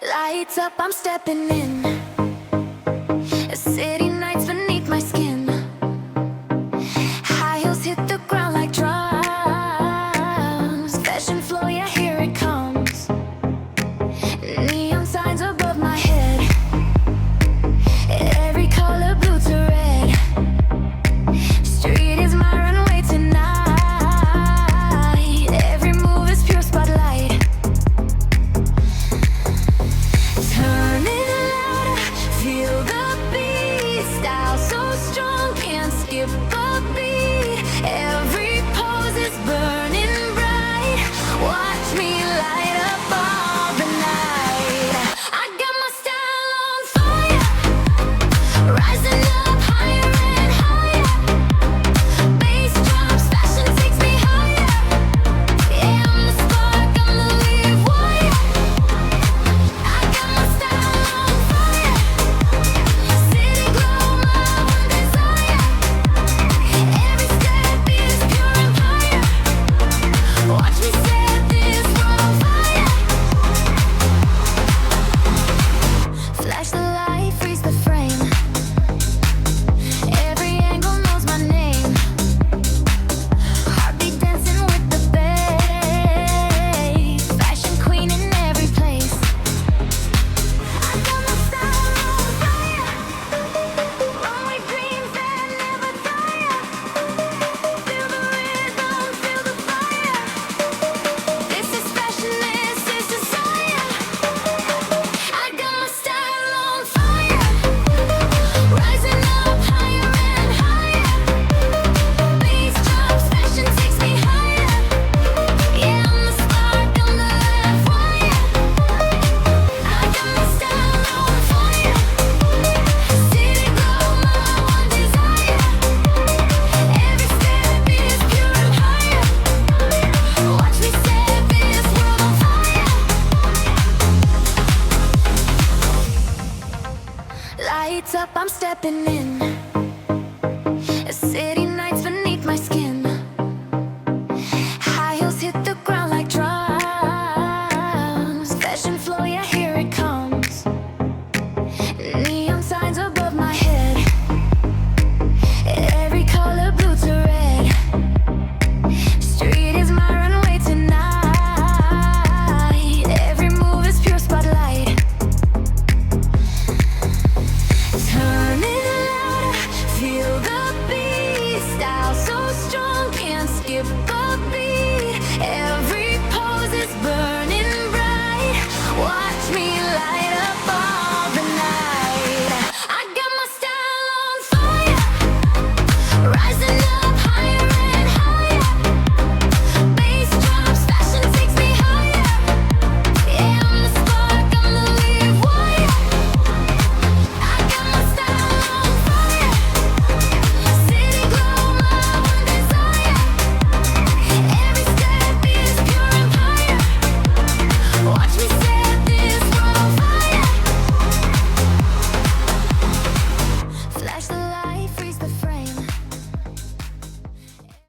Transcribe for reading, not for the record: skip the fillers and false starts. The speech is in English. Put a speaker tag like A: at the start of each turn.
A: Lights up, I'm stepping in. City nights beneath my skin. High heels hit the ground like drums. Fashion flow, yeah, here it comes. Neon signs above my head. Every color blue to red. Street is my runway tonight. Every move is pure spotlight. Turn it louder, feel the beat. Style so strong, can't skip a beat. Every pose is burning bright. Watch me light up all the night. I got my style on fire, rising up higher and higher. Bass drops, fashion takes me higher. Yeah, I'm the spark, I'm the live wire. I got my style on fire, city glow, my one desire. Every step is pure empire. Watch me set this world on fire. Flash the light, freeze the frame. Every angle knows my name. Heartbeat dancing with the bass. Fashion queen in every place. I got my style on fire. Runway dreams that never tire. Feel the rhythm, feel the fire. This is fashion, this is desire. I got my style on fire, rising up higher and higher. Bass drops, fashion takes me higher. Yeah, I'm the spark, I'm the live wire. I got my style on fire, city glow, my one desire. Every step is pure empire. Watch me set this world on fire. Lights up, I'm stepping in.